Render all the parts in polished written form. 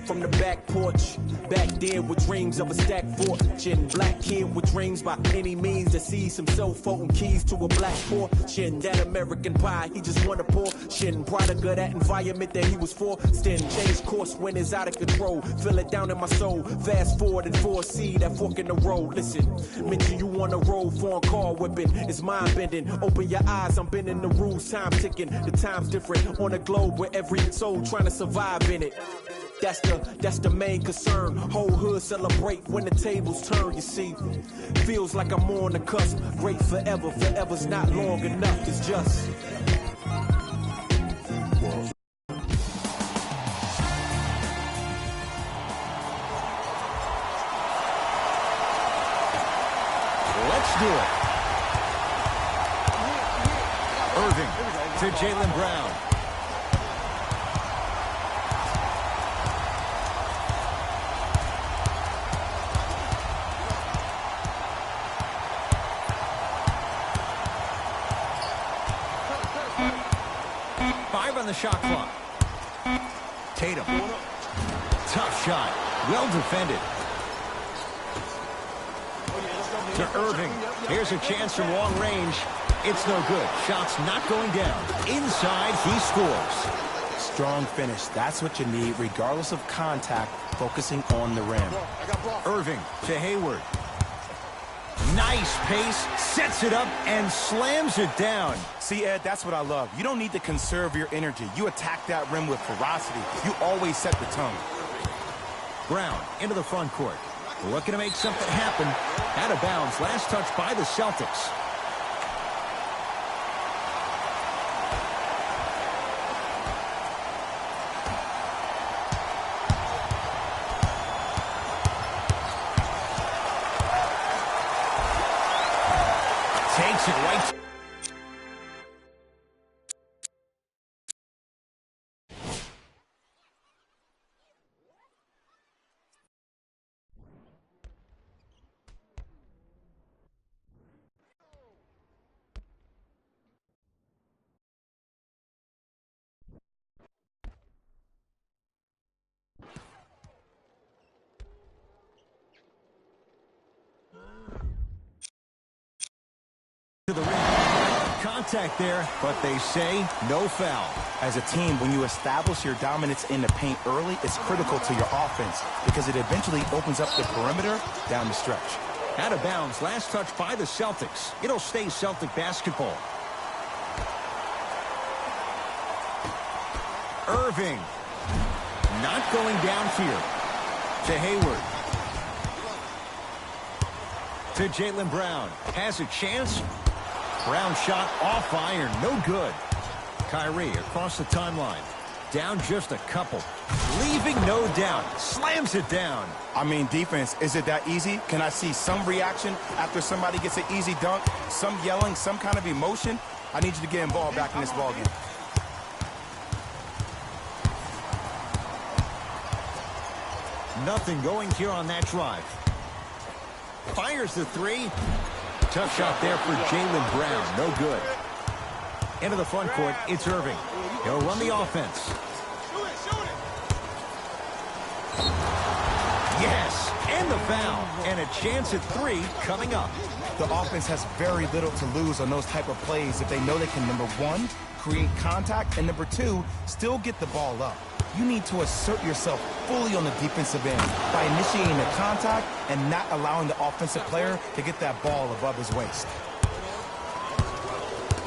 From the back porch, back there with dreams of a stacked fortune. Black kid with dreams by any means to seize some cell phone keys to a black fortune. That American pie, he just wanna portion. Product of that environment that he was forced in. Change course when it's out of control. Feel it down in my soul. Fast forward and foresee that fork in the road. Listen, mention you on the road, foreign car whipping. It's mind bending. Open your eyes, I'm bending the rules. Time ticking. The time's different on a globe where every soul trying to survive in it. That's the main concern. Whole hood celebrate when the tables turn, you see. Feels like I'm on the cusp. Great forever, forever's not long enough. It's just let's do it. Irving to Jaylen Brown. On the shot clock. Tatum. Tough shot. Well defended. To Irving. Here's a chance from long range. It's no good. Shot's not going down. Inside, he scores. Strong finish. That's what you need, regardless of contact, focusing on the rim. Irving to Hayward. Nice pace, sets it up, and slams it down. See, Ed, that's what I love. You don't need to conserve your energy. You attack that rim with ferocity. You always set the tone. Brown into the front court. Looking to make something happen. Out of bounds. Last touch by the Celtics. Takes it right. To the rim. Contact there, but they say no foul. As a team, when you establish your dominance in the paint early, it's critical to your offense because it eventually opens up the perimeter down the stretch. Out of bounds. Last touch by the Celtics. It'll stay Celtic basketball. Irving. Not going down here. To Hayward. To Jaylen Brown. Has a chance. Brown shot off iron. No good. Kyrie across the timeline. Down just a couple. Leaving no doubt. Slams it down. I mean, defense, is it that easy? Can I see some reaction after somebody gets an easy dunk? Some yelling, some kind of emotion? I need you to get involved back in this ballgame. Nothing going here on that drive. Fires the three. Tough shot there for Jaylen Brown. No good. Into the front court, it's Irving. He'll run the offense. Yes, and the foul. And a chance at three coming up. The offense has very little to lose on those type of plays if they know they can, number one, create contact, and number two, still get the ball up. You need to assert yourself fully on the defensive end by initiating the contact and not allowing the offensive player to get that ball above his waist.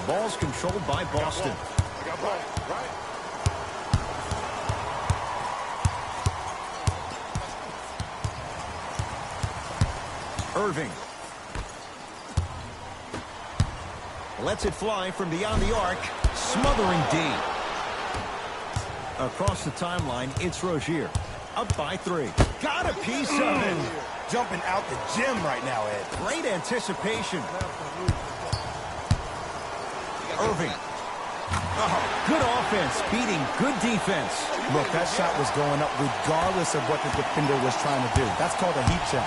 Ball's controlled by Boston. I got ball, right? Irving. Lets it fly from beyond the arc. Smothering D. Across the timeline, it's Rozier. Up by 3. Got a piece of it. Jumping out the gym right now, Ed. Great anticipation. Irving. Oh, good offense, beating good defense. Look, that shot was going up regardless of what the defender was trying to do. That's called a heat check.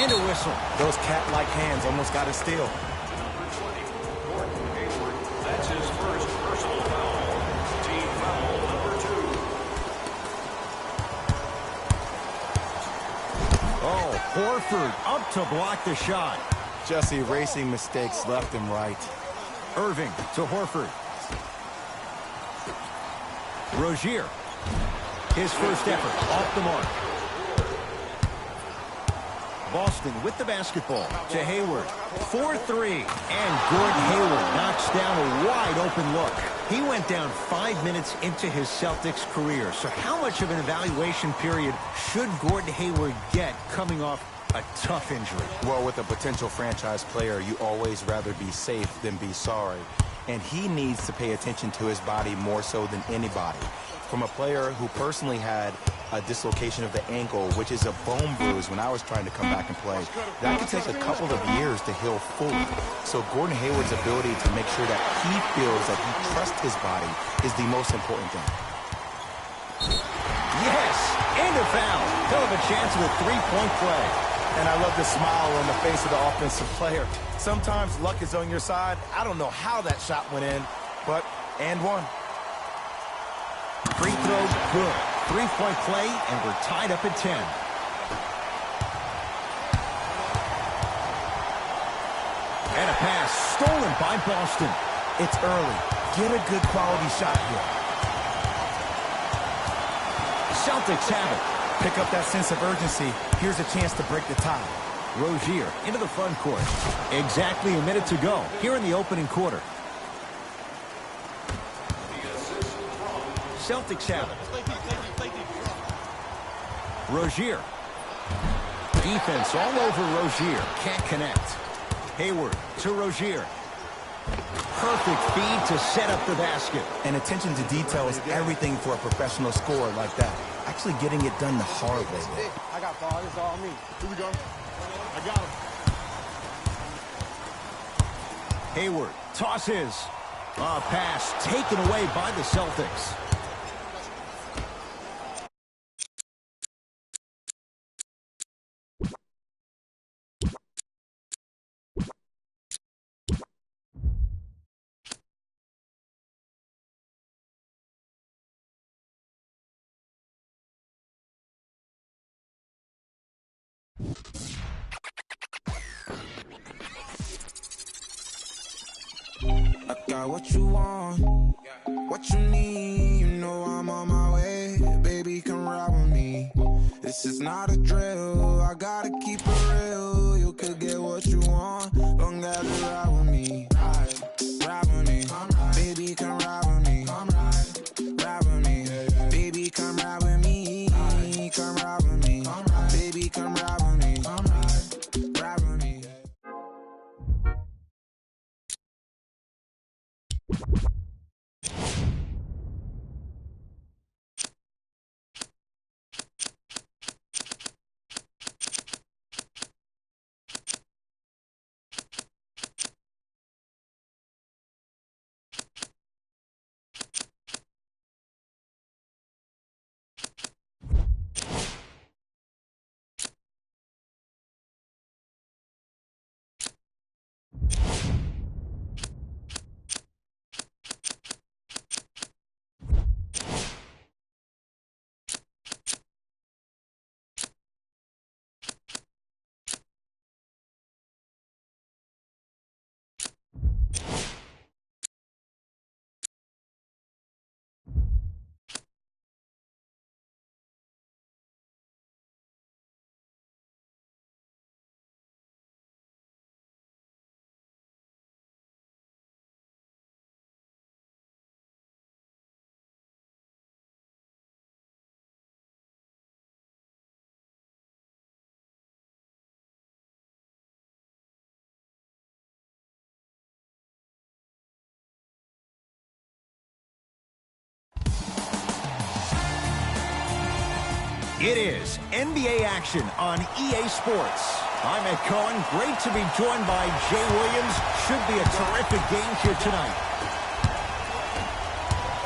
And a whistle. Those cat-like hands almost got a steal. That's his first personal foul. Team foul number 2. Oh, Horford up to block the shot. Just erasing mistakes left and right. Irving to Horford. Rozier. His first effort off the mark. Boston with the basketball to Hayward. 4-3. And Gordon Hayward knocks down a wide open look. He went down 5 minutes into his Celtics career. So how much of an evaluation period should Gordon Hayward get coming off a tough injury? Well, with a potential franchise player, you always rather be safe than be sorry. And he needs to pay attention to his body more so than anybody. From a player who personally had a dislocation of the ankle, which is a bone bruise when I was trying to come back and play, that could take a couple of years to heal fully. So Gordon Hayward's ability to make sure that he feels like he trusts his body is the most important thing. Yes, and a foul. Hell of a chance of a three-point play. And I love the smile on the face of the offensive player. Sometimes luck is on your side. I don't know how that shot went in, but and one. Free throw, good. Three-point play, and we're tied up at 10. And a pass stolen by Boston. It's early. Get a good quality shot here. Celtics have it. Pick up that sense of urgency. Here's a chance to break the tie. Rozier into the front court. Exactly a minute to go here in the opening quarter. Celtics have it. Rozier. Defense all over Rozier. Can't connect. Hayward to Rozier. Perfect feed to set up the basket. And attention to detail is everything for a professional scorer like that. Actually getting it done the hard way. I got ball. It's all me. Here we go. I got him. Hayward tosses. A pass taken away by the Celtics. I got what you want, what you need. You know I'm on my way, baby, come ride with me. This is not a drill, I gotta keep it real. You could get what you want, long as you ride with me. Ride with me, baby, come ride with me. Ride with me, baby, come ride with me. Come ride with me, baby, come ride with me. Ride with me. It is NBA action on EA Sports. I'm Ed Cohen. Great to be joined by Jay Williams. Should be a terrific game here tonight.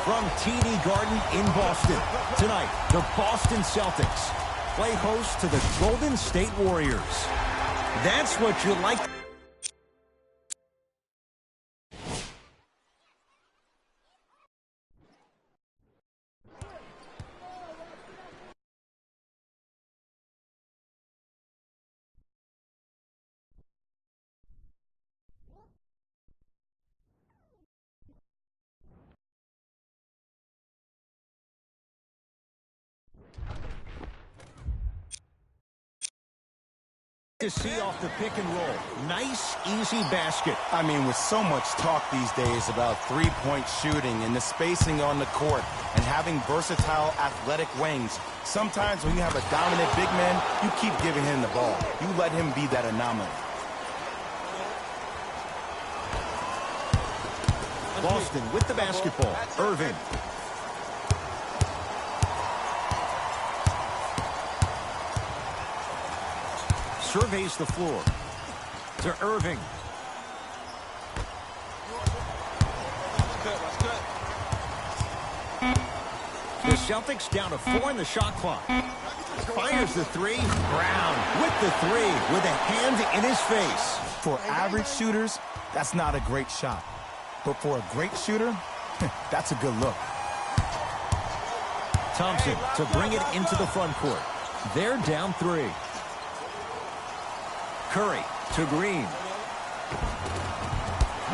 From TD Garden in Boston. Tonight, the Boston Celtics play host to the Golden State Warriors. That's what you like. To see off the pick and roll. Nice, easy basket. I mean, with so much talk these days about three-point shooting and the spacing on the court and having versatile athletic wings, sometimes when you have a dominant big man, you keep giving him the ball. You let him be that anomaly. Boston with the basketball. Irving. Surveys the floor to Irving. The Celtics down to 4 in the shot clock. Fires the three. Brown with the three with a hand in his face. For average shooters, that's not a great shot. But for a great shooter, that's a good look. Thompson to bring it into the front court. They're down 3. Curry to Green.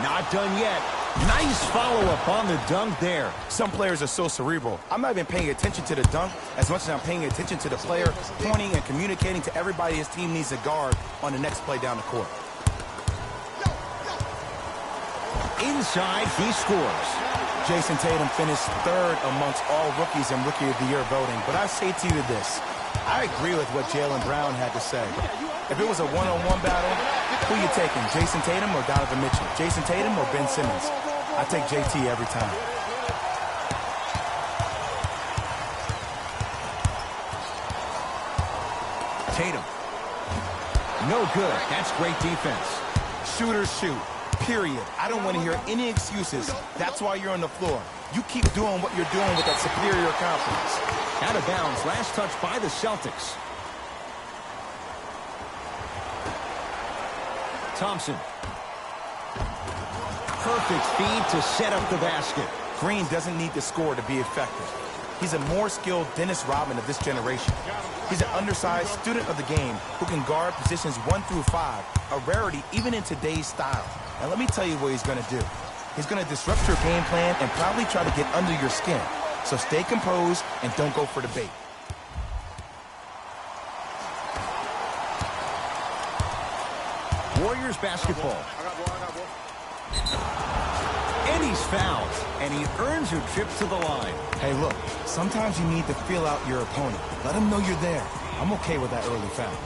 Not done yet. Nice follow-up on the dunk there. Some players are so cerebral. I'm not even paying attention to the dunk as much as I'm paying attention to the player pointing and communicating to everybody his team needs a guard on the next play down the court. Inside, he scores. Jason Tatum finished 3rd amongst all rookies in Rookie of the Year voting. But I say to you this. I agree with what Jaylen Brown had to say. If it was a one-on-one battle, who you taking, Jason Tatum or Donovan Mitchell? Jason Tatum or Ben Simmons? I take JT every time. Tatum. No good. That's great defense. Shooters shoot, period. I don't want to hear any excuses. That's why you're on the floor. You keep doing what you're doing with that superior confidence. Out of bounds. Last touch by the Celtics. Thompson. Perfect feed to set up the basket. Green doesn't need to score to be effective. He's a more skilled Dennis Rodman of this generation. He's an undersized student of the game who can guard positions 1 through 5, a rarity even in today's style. And let me tell you what he's going to do. He's going to disrupt your game plan and probably try to get under your skin. So stay composed and don't go for the bait. Warriors basketball. And he's fouled. And he earns a trip to the line. Hey, look, sometimes you need to feel out your opponent. Let him know you're there. I'm okay with that early foul.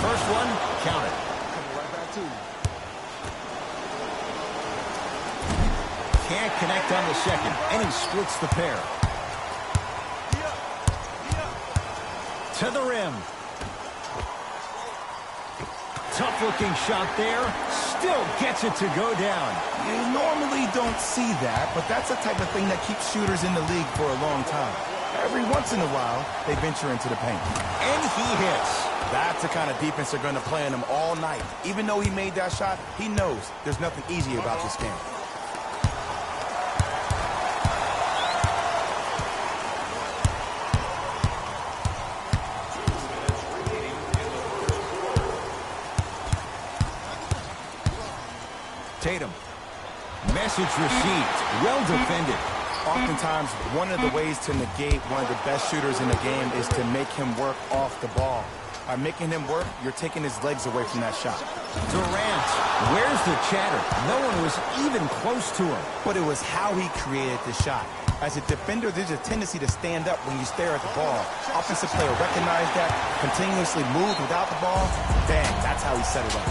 First one, count it. Right back to you. Can't connect on the second, and he splits the pair. To the rim. Tough-looking shot there. Still gets it to go down. You normally don't see that, but that's the type of thing that keeps shooters in the league for a long time. Every once in a while, they venture into the paint. And he hits. That's the kind of defense they're going to play on him all night. Even though he made that shot, he knows there's nothing easy about this game. Tatum. Message received. Well defended. Oftentimes, one of the ways to negate one of the best shooters in the game is to make him work off the ball. By making him work, you're taking his legs away from that shot. Durant. Where's the chatter? No one was even close to him. But it was how he created the shot. As a defender, there's a tendency to stand up when you stare at the ball. Offensive player recognized that, continuously moved without the ball. Bang, that's how he set it up.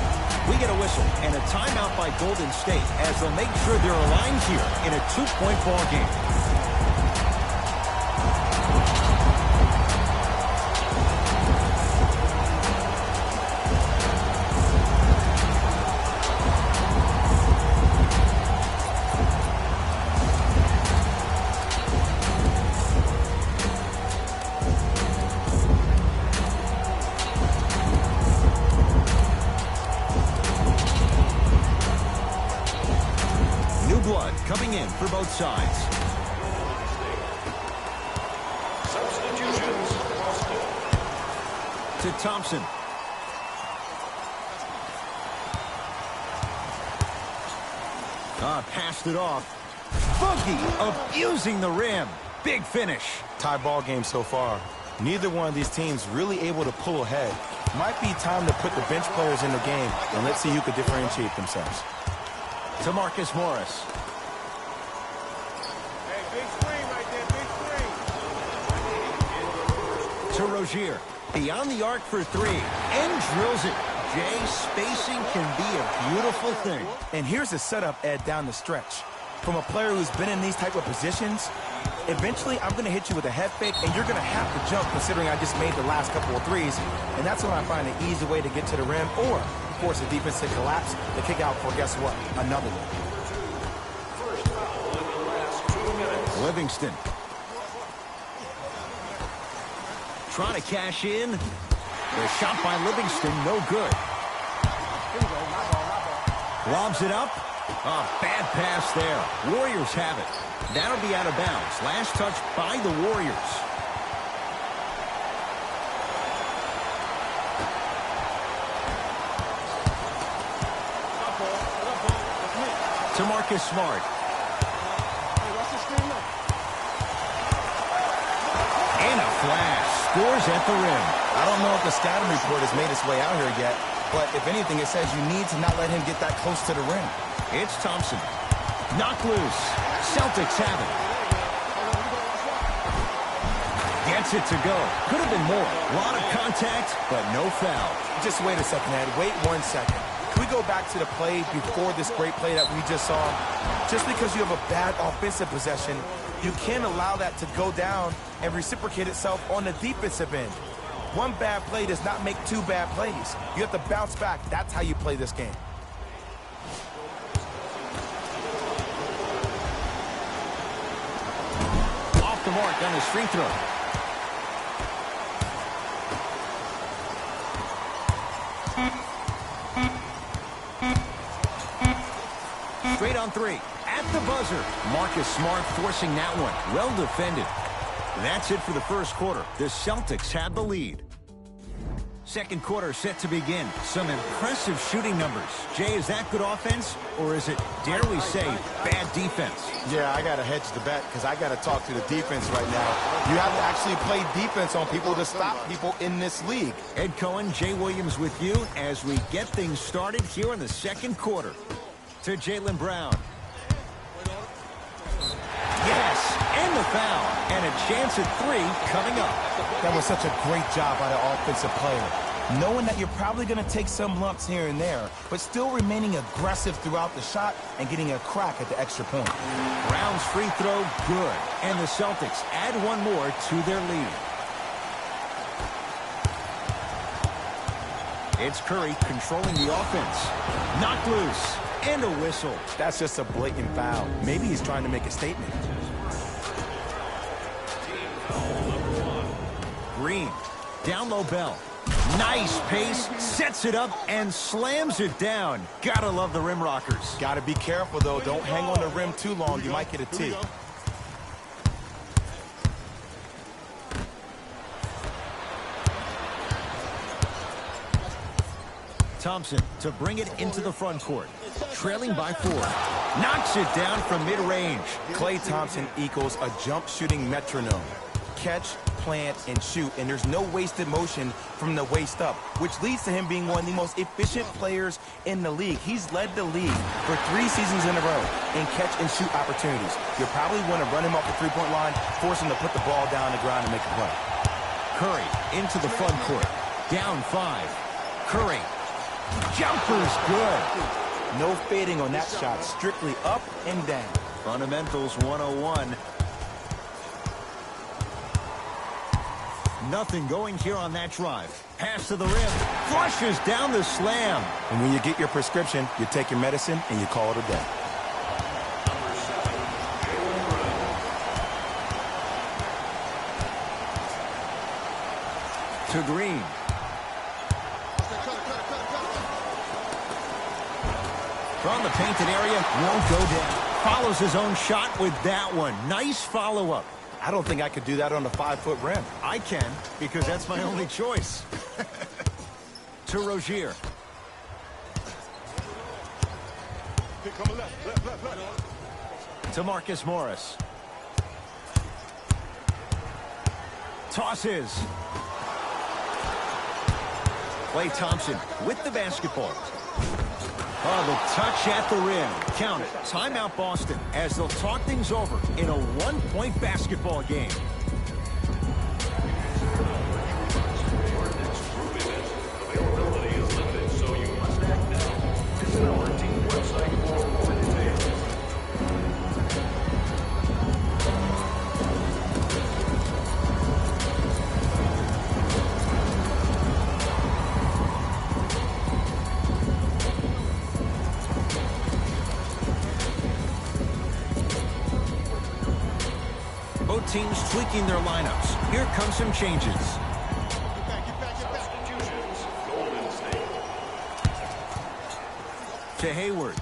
We get a whistle and a timeout by Golden State as they'll make sure they're aligned here in a 2-point ball game. Coming in for both sides. Substitutions. To Thompson. Passed it off. Boogie abusing the rim. Big finish. Tie ball game so far. Neither one of these teams really able to pull ahead. Might be time to put the bench players in the game, and let's see who could differentiate themselves. To Marcus Morris. To Rozier, beyond the arc for three, and drills it. Jay, spacing can be a beautiful thing. And here's the setup, Ed, down the stretch. From a player who's been in these type of positions, eventually I'm going to hit you with a head fake, and you're going to have to jump considering I just made the last couple of threes. And that's when I find an easy way to get to the rim or force the defense to collapse to kick out for, guess what, another one. First foul in the last 2 minutes. Livingston. Trying to cash in. The shot by Livingston, no good. Lobs it up. Bad pass there. Warriors have it. That'll be out of bounds. Last touch by the Warriors. To Marcus Smart. And a flash. Scores at the rim. I don't know if the scouting report has made its way out here yet, but if anything, it says you need to not let him get that close to the rim. It's Thompson. Knocked loose. Celtics have it. Gets it to go. Could have been more. A lot of contact, but no foul. Just wait a second, Ed. Wait 1 second. Can we go back to the play before this great play that we just saw? Just because you have a bad offensive possession, you can't allow that to go down and reciprocate itself on the defensive end. One bad play does not make two bad plays. You have to bounce back. That's how you play this game. Off the mark on his free throw. Straight on three. At the buzzer. Marcus Smart forcing that one. Well defended. That's it for the first quarter. The Celtics had the lead. Second quarter set to begin. Some impressive shooting numbers. Jay, is that good offense, or is it, dare we say, bad defense? Yeah, I got to hedge the bet because I got to talk to the defense right now. You have to actually play defense on people to stop people in this league. Ed Cohen, Jay Williams with you as we get things started here in the second quarter. To Jaylen Brown. Yes, and the foul. And a chance at three coming up. That was such a great job by the offensive player. Knowing that you're probably going to take some lumps here and there, but still remaining aggressive throughout the shot and getting a crack at the extra point. Brown's free throw, good. And the Celtics add one more to their lead. It's Curry controlling the offense. Knocked loose. And a whistle. That's just a blatant foul. Maybe he's trying to make a statement. Green. Down low Bell. Nice pace. Sets it up and slams it down. Gotta love the rim rockers. Gotta be careful, though. Don't hang on the rim too long. You might get a tee. Thompson to bring it into the front court. Trailing by 4. Knocks it down from mid-range. Klay Thompson equals a jump shooting metronome. Catch, plant, and shoot, and there's no wasted motion from the waist up, which leads to him being one of the most efficient players in the league. He's led the league for 3 seasons in a row in catch-and-shoot opportunities. You'll probably want to run him off the three-point line, force him to put the ball down on the ground and make a play. Curry into the front court. Down 5. Curry. Jumper's good. No fading on that shot, strictly up and down. Fundamentals 101. Nothing going here on that drive. Pass to the rim. Flushes down the slam. And when you get your prescription, you take your medicine and you call it a day. To Green. From the painted area, won't go down. Follows his own shot with that one. Nice follow-up. I don't think I could do that on a 5-foot rim. I can, because that's my only choice. To Rozier. To Marcus Morris. Tosses. Klay Thompson with the basketball. Oh, the touch at the rim. Count it. Timeout Boston as they'll talk things over in a 1-point basketball game. Availability is limited, so you must act now. Visit our team website for more details. Both teams tweaking their lineups. Here come some changes. Substitutions. Golden State. To Hayward.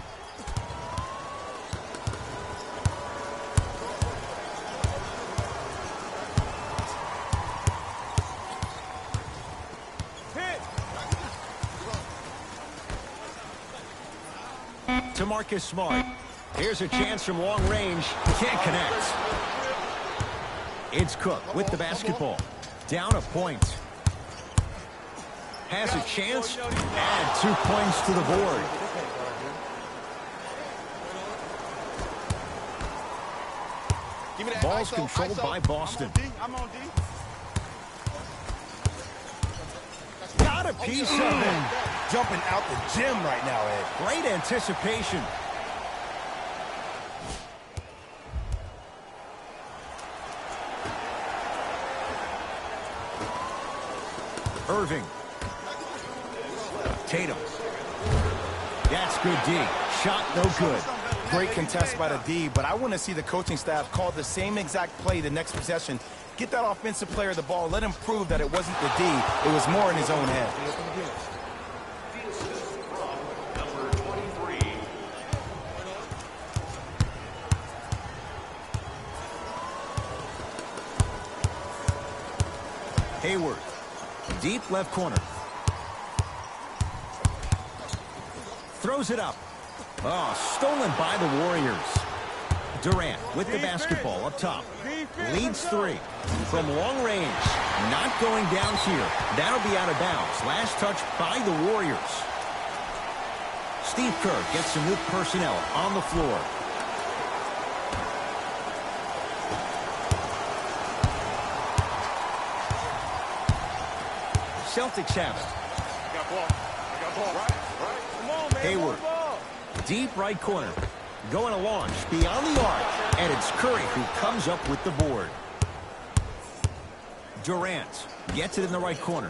To Marcus Smart. Here's a chance from long range. Can't connect. It's Cook with the basketball. Down a point. Has a chance. And 2 points to the board. Ball's controlled by Boston. I'm on D. Got a piece of it. Jumping out the gym right now, Ed. Great anticipation. Irving. Tatum. That's good D. Shot no good. Great contest by the D, but I want to see the coaching staff call the same exact play the next possession. Get that offensive player the ball. Let him prove that it wasn't the D. It was more in his own head. The assist from number 23. Hayward. Deep left corner. Throws it up. Oh, stolen by the Warriors. Durant with the basketball up top. Leads 3. From long range. Not going down here. That'll be out of bounds. Last touch by the Warriors. Steve Kerr gets some new personnel on the floor. Celtics have it. I got ball. I got ball. Right. Come on, man. Hayward. Deep right corner. Going to launch beyond the arc. And it's Curry who comes up with the board. Durant gets it in the right corner.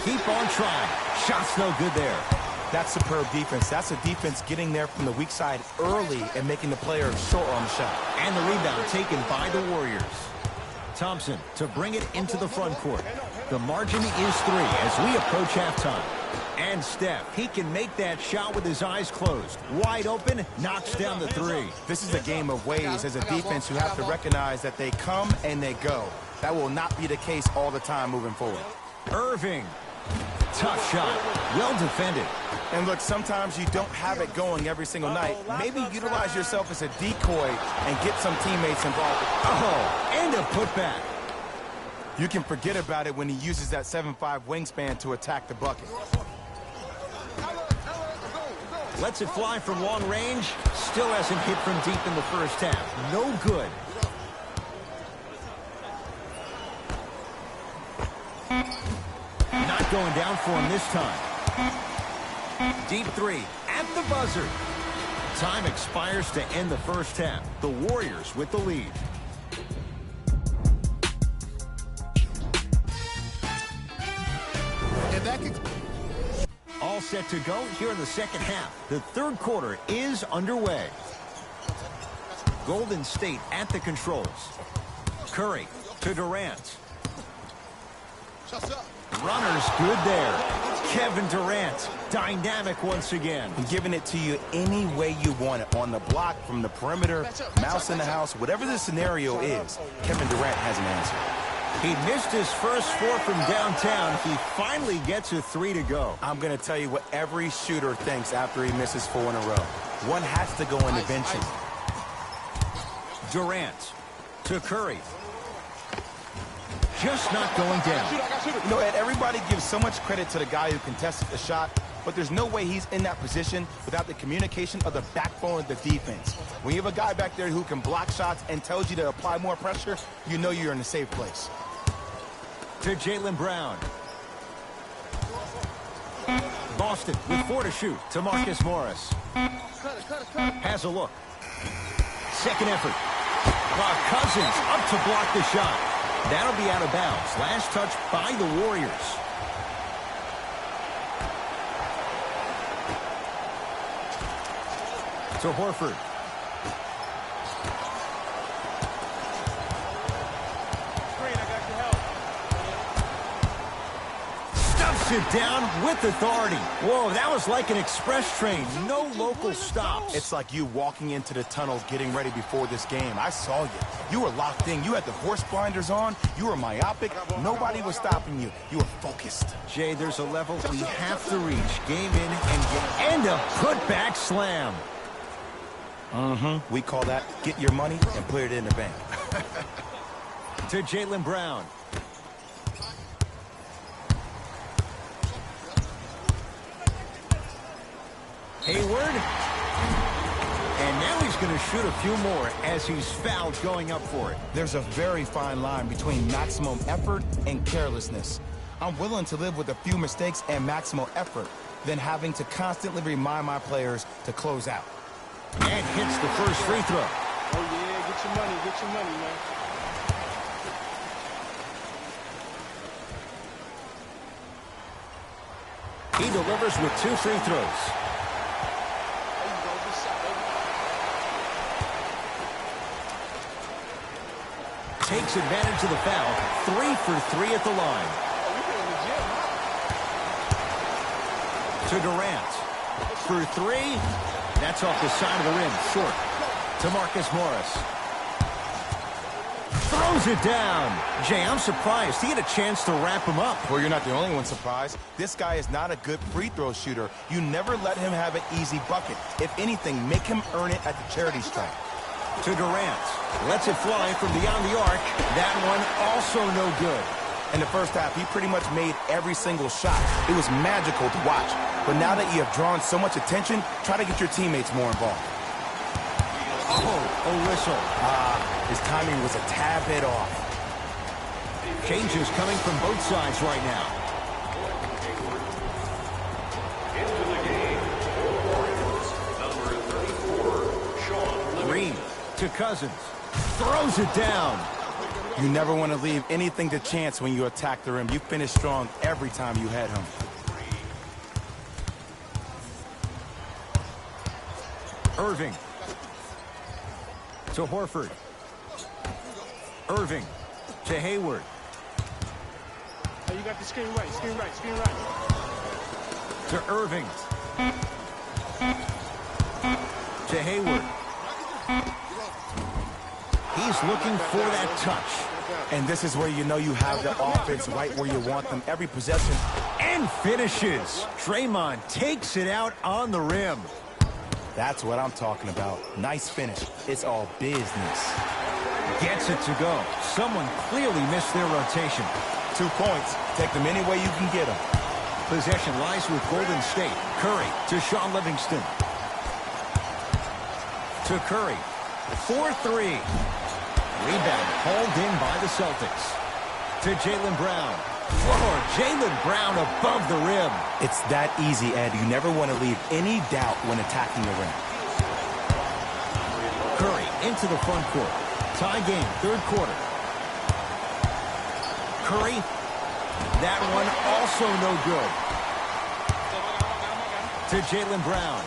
Keep on trying. Shot's no good there. That's superb defense. That's a defense getting there from the weak side early and making the player short on the shot. And the rebound taken by the Warriors. Thompson to bring it into the front court. The margin is 3 as we approach halftime. And Steph, he can make that shot with his eyes closed. Wide open, knocks down the 3. This is a game of ways. As a defense, you have to recognize that they come and they go. That will not be the case all the time moving forward. Irving. Tough shot. Well defended. And look, sometimes you don't have it going every single night. Maybe utilize yourself as a decoy and get some teammates involved. Oh, and a putback. You can forget about it when he uses that 7'5" wingspan to attack the bucket. Lets it fly from long range. Still hasn't hit from deep in the first half. No good. Not going down for him this time. Deep three at the buzzer. Time expires to end the first half. The Warriors with the lead. All set to go here in the second half. The third quarter is underway. Golden State at the controls. Curry to Durant. Runners good there. Kevin Durant, dynamic once again. I'm giving it to you any way you want it. On the block, from the perimeter, mouse in the house, whatever the scenario is, Kevin Durant has an answer. He missed his first four from downtown. He finally gets a three to go. I'm going to tell you what every shooter thinks after he misses 4 in a row. One has to go in eventually. Durant to Curry. Just not going down. You know, Ed, everybody gives so much credit to the guy who contested the shot, but there's no way he's in that position without the communication of the backbone of the defense. When you have a guy back there who can block shots and tells you to apply more pressure, you know you're in a safe place. To Jaylen Brown. Boston with 4 to shoot to Marcus Morris. Has a look. Second effort. Cousins up to block the shot. That'll be out of bounds. Last touch by the Warriors. To Horford. Stuffs it down with authority. Whoa, that was like an express train. No local stops. It's like you walking into the tunnels getting ready before this game. I saw you. You were locked in. You had the horse blinders on. You were myopic. Nobody was stopping you. You were focused. Jay, there's a level we have to reach. Game in and a putback slam. We call that get your money and put it in the bank. To Jaylen Brown. Hayward. And now he's going to shoot a few more as he's fouled going up for it. There's a very fine line between maximum effort and carelessness. I'm willing to live with a few mistakes and maximum effort than having to constantly remind my players to close out. And hits the first free throw. Oh, yeah, get your money, man. He delivers with 2 free throws. Takes advantage of the foul. 3 for 3 at the line. To Durant. For 3. That's off the side of the rim. Short. To Marcus Morris. Throws it down. Jay, I'm surprised. He had a chance to wrap him up. Well, you're not the only one surprised. This guy is not a good free throw shooter. You never let him have an easy bucket. If anything, make him earn it at the charity stripe. To Durant. Lets it fly from beyond the arc. That one also no good. In the first half, he pretty much made every single shot. It was magical to watch. But now that you have drawn so much attention, try to get your teammates more involved. Oh, a whistle. His timing was a tad bit off. Changes coming from both sides right now. Into the game, Warriors, number 34, Sean. Green to Cousins. Throws it down. You never want to leave anything to chance when you attack the rim. You finish strong every time you head home. Irving. To Horford. Irving. To Hayward. Oh, you got the screen right, screen right, screen right. To Irving. To Hayward. He's looking for that touch. And this is where you know you have the offense right where you want them every possession. And finishes. Draymond takes it out on the rim. That's what I'm talking about. Nice finish. It's all business. Gets it to go. Someone clearly missed their rotation. 2 points. Take them any way you can get them. Possession lies with Golden State. Curry to Shaun Livingston. To Curry. 4-3. Rebound hauled in by the Celtics. To Jaylen Brown. Floor. Jaylen Brown above the rim. It's that easy, Ed. You never want to leave any doubt when attacking the rim. Curry into the front court. Tie game, third quarter. Curry. That one also no good. To Jaylen Brown.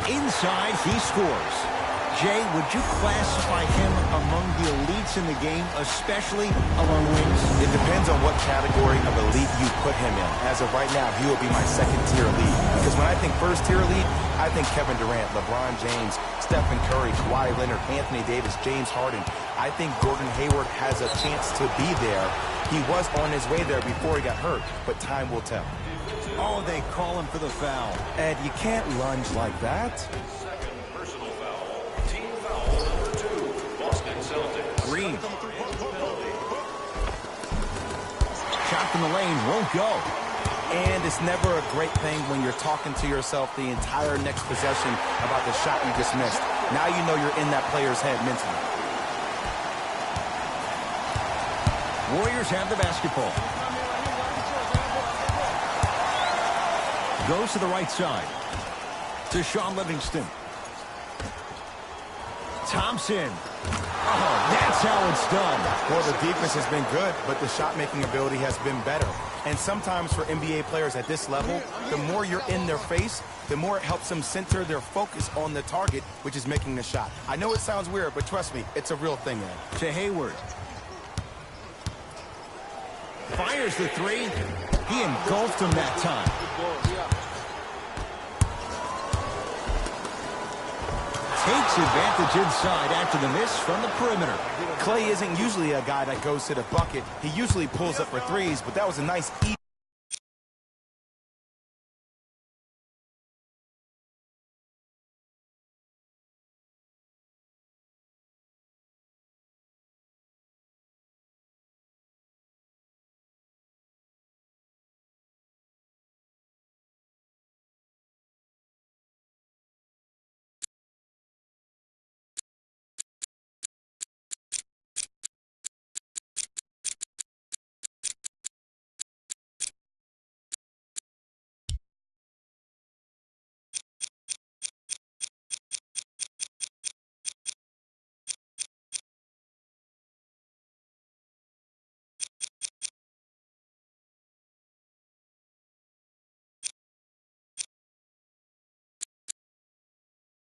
Inside, he scores. Jay, would you classify him among the elites in the game, especially among wings? It depends on what category of elite you put him in. As of right now, he will be my second-tier elite. Because when I think first-tier elite, I think Kevin Durant, LeBron James, Stephen Curry, Kawhi Leonard, Anthony Davis, James Harden. I think Gordon Hayward has a chance to be there. He was on his way there before he got hurt, but time will tell. Oh, they call him for the foul. Ed, you can't lunge like that. Second personal foul. Team foul number 2. Boston Celtics. Green. Shot from the lane won't go. And it's never a great thing when you're talking to yourself the entire next possession about the shot you just missed. Now you know you're in that player's head mentally. Warriors have the basketball. Goes to the right side. To Shaun Livingston. Thompson. Oh, that's how it's done. Well, the defense has been good, but the shot-making ability has been better. And sometimes for NBA players at this level, the more you're in their face, the more it helps them center their focus on the target, which is making the shot. I know it sounds weird, but trust me, it's a real thing, man. To Hayward. Fires the three. He engulfed him that time. Takes advantage inside after the miss from the perimeter. Clay isn't usually a guy that goes to the bucket. He usually pulls up for threes, but that was a nice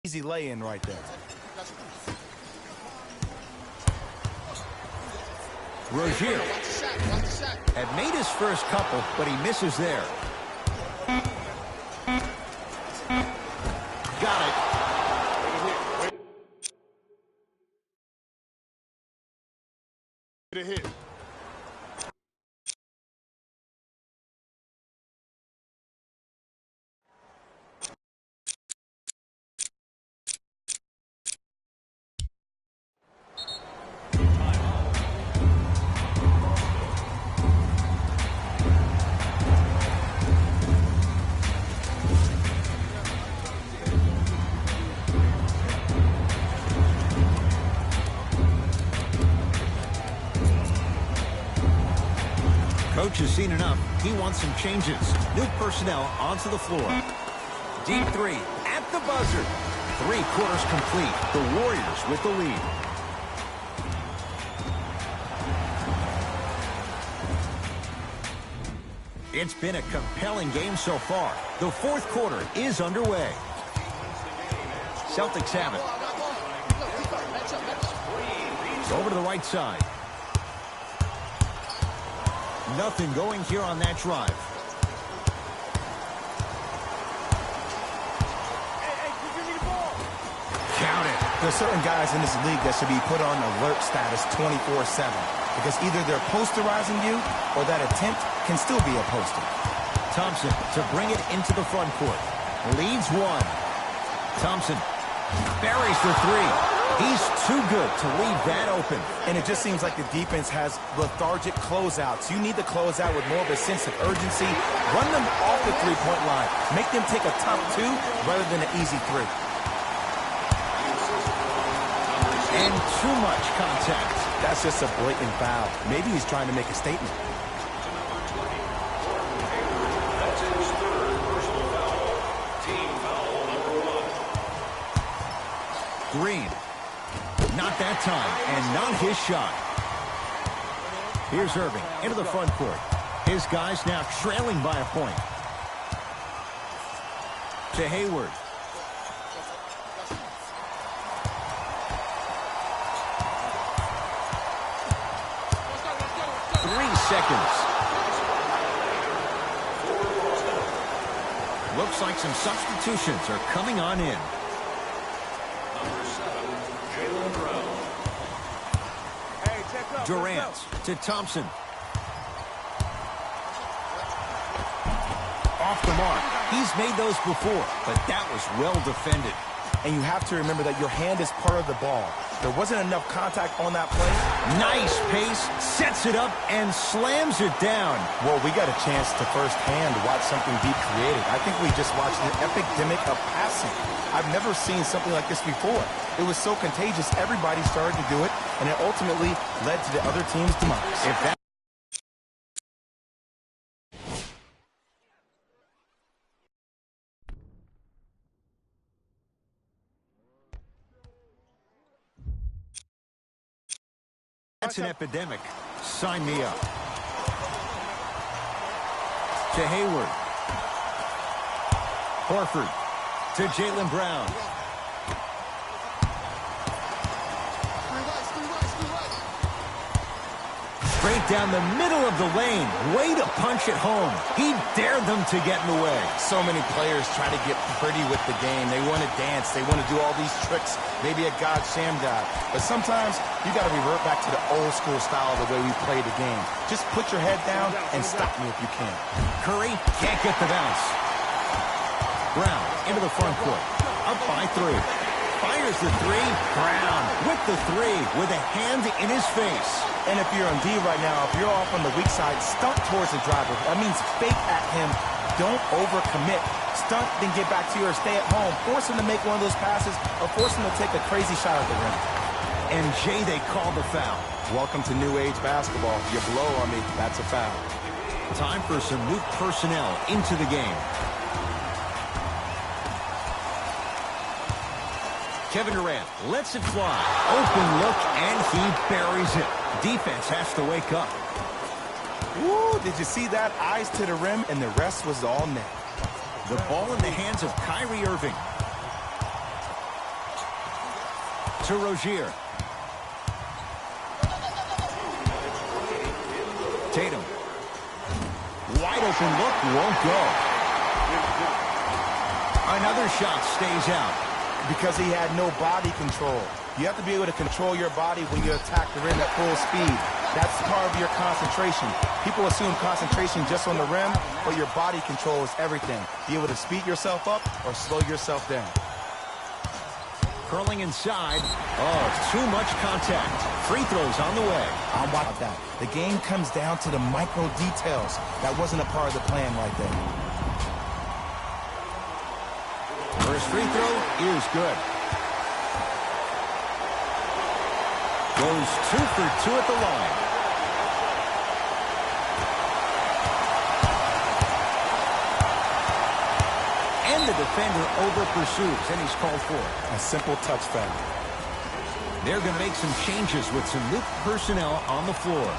easy lay-in right there. Rozier had made his first couple, but he misses there. Got it. Get a hit. Coach has seen enough. He wants some changes. New personnel onto the floor. Deep three at the buzzer. 3 quarters complete. The Warriors with the lead. It's been a compelling game so far. The fourth quarter is underway. Celtics have it. Over to the right side. Nothing going here on that drive. Count it. There's certain guys in this league that should be put on alert status 24/7 because either they're posterizing you or that attempt can still be a poster. Thompson to bring it into the front court. Leads one. Thompson buries the three. He's too good to leave that open. And it just seems like the defense has lethargic closeouts. You need to close out with more of a sense of urgency. Run them off the three-point line. Make them take a tough two rather than an easy three. And too much contact. That's just a blatant foul. Maybe he's trying to make a statement. That's his third personal foul. Team foul number 1. Green. Not that time, and not his shot. Here's Irving into the front court. His guys now trailing by a point. To Hayward. 3 seconds. Looks like some substitutions are coming on in. Number 7, Jaylen Brown. Durant to Thompson. Off the mark. He's made those before, but that was well defended. And you have to remember that your hand is part of the ball. There wasn't enough contact on that play. Nice pace, sets it up, and slams it down. Well, we got a chance to firsthand watch something be created. I think we just watched an epidemic of passing. I've never seen something like this before. It was so contagious, everybody started to do it, and it ultimately led to the other team's demise. If that That's an epidemic. Sign me up. To Hayward. Horford. To Jaylen Brown. Straight down the middle of the lane. Way to punch it home. He dared them to get in the way. So many players try to get pretty with the game. They want to dance. They want to do all these tricks. Maybe a God sham God. But sometimes you got to revert back to the old school style of the way we play the game. Just put your head down and stop me if you can. Curry can't get the bounce. Brown into the front court. Up by 3. Fires the 3. Brown with the 3 with a hand in his face. And if you're on D right now, if you're off on the weak side, stunt towards the driver. That means fake at him. Don't overcommit. Stunt, then get back to your stay at home. Force him to make one of those passes or force him to take a crazy shot at the rim. And Jay, they call the foul. Welcome to new age basketball. You blow on me, that's a foul. Time for some new personnel into the game. Kevin Durant lets it fly. Open look, and he buries it. Defense has to wake up. Woo, did you see that? Eyes to the rim, and the rest was all net. The ball in the hands of Kyrie Irving. To Rozier. Tatum. Wide open look, won't go. Another shot stays out. Because he had no body control. You have to be able to control your body when you attack the rim at full speed. That's part of your concentration. People assume concentration just on the rim, but your body control is everything. Be able to speed yourself up or slow yourself down. Curling inside. Oh, too much contact. Free throws on the way. I'm watching that. The game comes down to the micro details. That wasn't a part of the plan right there. First free throw is good. Goes 2 for 2 at the line. And the defender over pursues, and he's called for a simple touch foul. They're going to make some changes with some new personnel on the floor.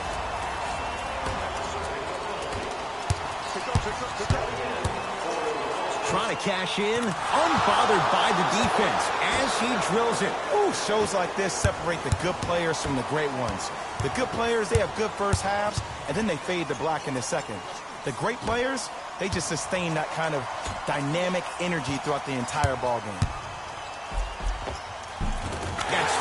Trying to cash in, unbothered by the defense as he drills it. Ooh, shows like this separate the good players from the great ones. The good players, they have good first halves, and then they fade to black in the second. The great players, they just sustain that kind of dynamic energy throughout the entire ball game.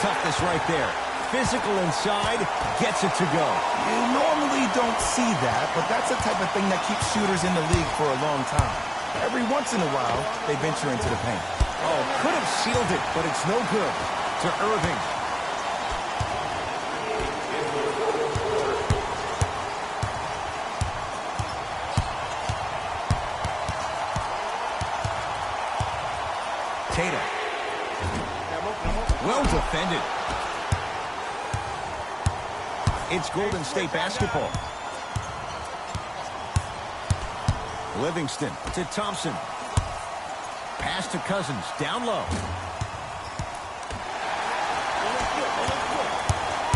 toughness right there. Physical inside, gets it to go. You normally don't see that, but that's the type of thing that keeps shooters in the league for a long time. Every once in a while, they venture into the paint. Oh, could have sealed it, but it's no good. To Irving. Tatum. Well defended. It's Golden State basketball. Livingston to Thompson. Pass to Cousins, down low.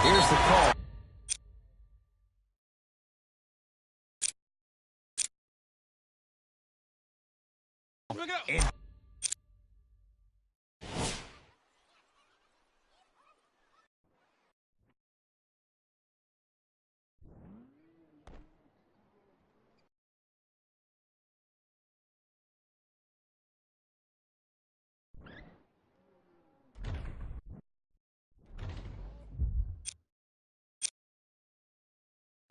Here's the call.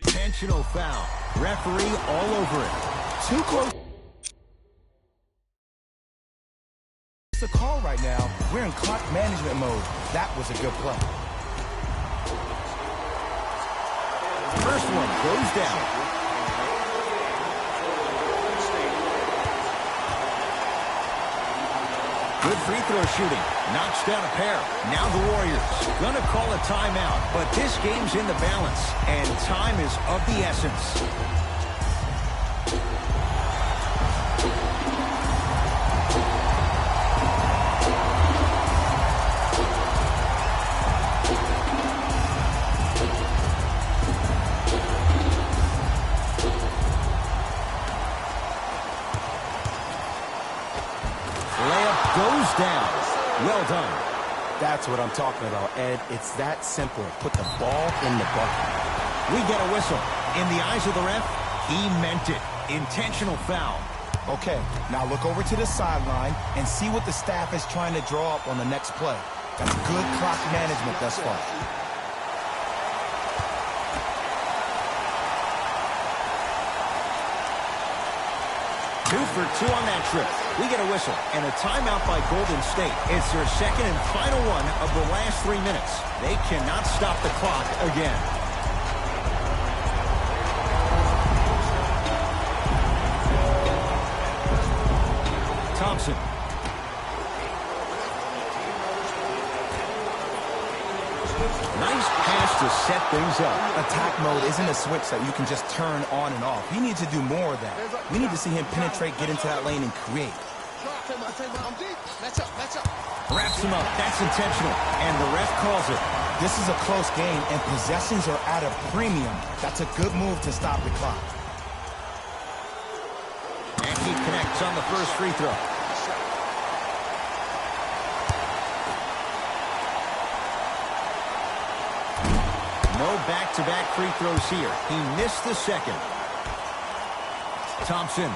Intentional foul. Referee all over it. Too close. It's a call right now. We're in clock management mode. That was a good play. First one goes down. Good free throw shooting. Knocks down a pair. Now the Warriors gonna call a timeout, but this game's in the balance, and time is of the essence. Goes down. Well done. That's what I'm talking about, Ed. It's that simple. Put the ball in the bucket. We get a whistle. In the eyes of the ref, he meant it. Intentional foul. Okay, now look over to the sideline and see what the staff is trying to draw up on the next play. That's good clock management thus far. Two for two on that trip. We get a whistle and a timeout by Golden State. It's their second and final one of the last 3 minutes. They cannot stop the clock again. Thompson. Nice pass to set things up. Attack mode isn't a switch that you can just turn on and off. He needs to do more of that. We need to see him penetrate, get into that lane, and create. Wraps him up. That's intentional. And the ref calls it. This is a close game, and possessions are at a premium. That's a good move to stop the clock. And he connects on the first free throw. No back-to-back free throws here. He missed the second. Thompson.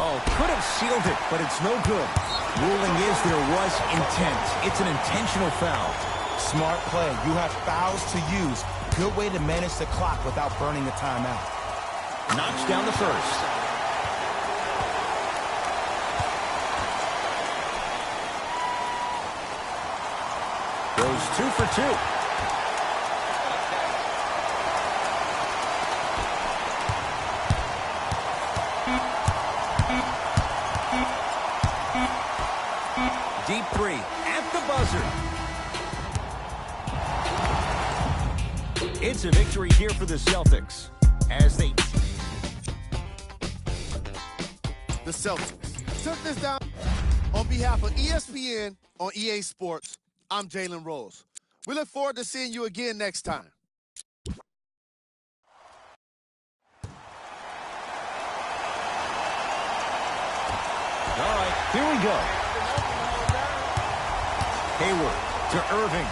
Oh, could have sealed it, but it's no good. Ruling is there was intent. It's an intentional foul. Smart play. You have fouls to use. Good way to manage the clock without burning the timeout. Knocks down the first. Goes 2 for 2. Deep three at the buzzer. It's a victory here for the Celtics as they... The Celtics took this down. On behalf of ESPN on EA Sports, I'm Jalen Rose. We look forward to seeing you again next time. All right, here we go. Hayward to Irving.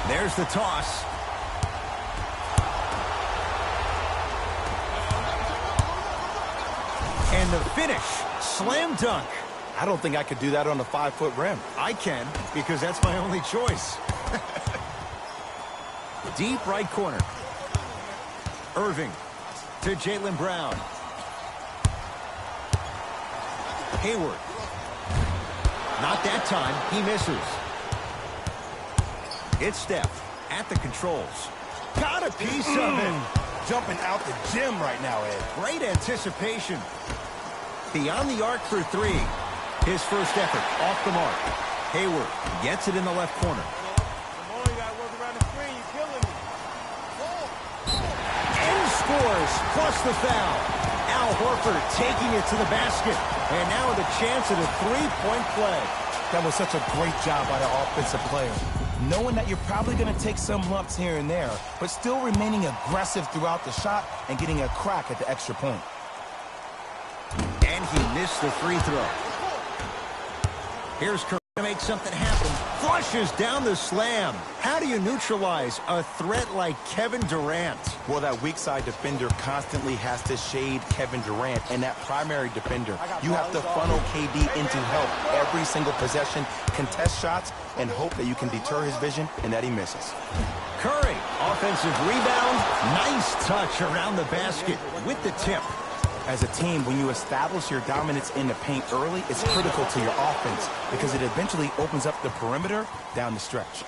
There's the toss. And the finish. Slam dunk. I don't think I could do that on a 5-foot rim. I can, because that's my only choice. Deep right corner. Irving to Jaylen Brown. Hayward. Not that time. He misses. It's Steph at the controls. Got a piece of it. Jumping out the gym right now, Ed. Great anticipation. Beyond the arc for three. His first effort off the mark. Hayward gets it in the left corner. And scores, plus the foul. Al Horford taking it to the basket. And now with a chance at a three-point play. That was such a great job by the offensive player. Knowing that you're probably going to take some lumps here and there, but still remaining aggressive throughout the shot and getting a crack at the extra point. And he missed the free throw. Here's Curry to make something happen. Flushes down the slam. How do you neutralize a threat like Kevin Durant? Well, that weak side defender constantly has to shade Kevin Durant, and that primary defender, you have to funnel KD into help every single possession, contest shots, and hope that you can deter his vision and that he misses. Curry, offensive rebound. Nice touch around the basket with the tip. As a team, when you establish your dominance in the paint early, it's critical to your offense because it eventually opens up the perimeter down the stretch.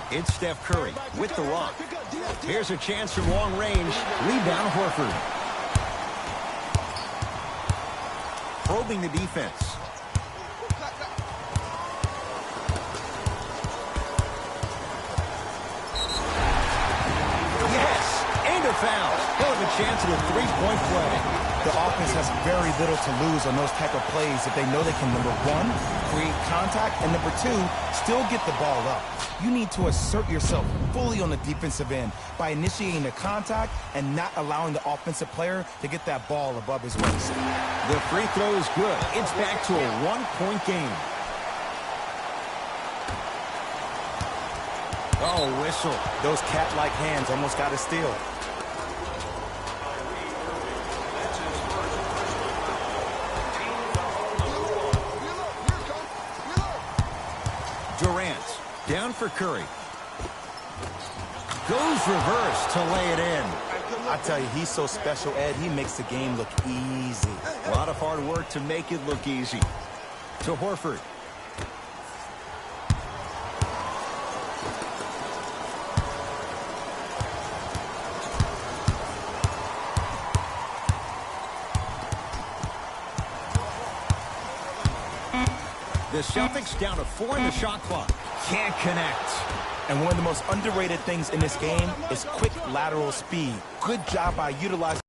It's Steph Curry with the rock. Here's a chance from long range. Rebound Horford. Probing the defense. Foul. He'll have a chance at a three-point play. The offense has very little to lose on those type of plays if they know they can, number one, create contact, and number two, still get the ball up. You need to assert yourself fully on the defensive end by initiating the contact and not allowing the offensive player to get that ball above his waist. The free throw is good. It's back to a one-point game. Oh, whistle. Those cat-like hands almost got a steal. Durant down for Curry. Goes reverse to lay it in. I tell you, he's so special, Ed. He makes the game look easy. A lot of hard work to make it look easy. To Horford. The Celtics down to 4 in the shot clock. Can't connect. And one of the most underrated things in this game is quick lateral speed. Good job by utilizing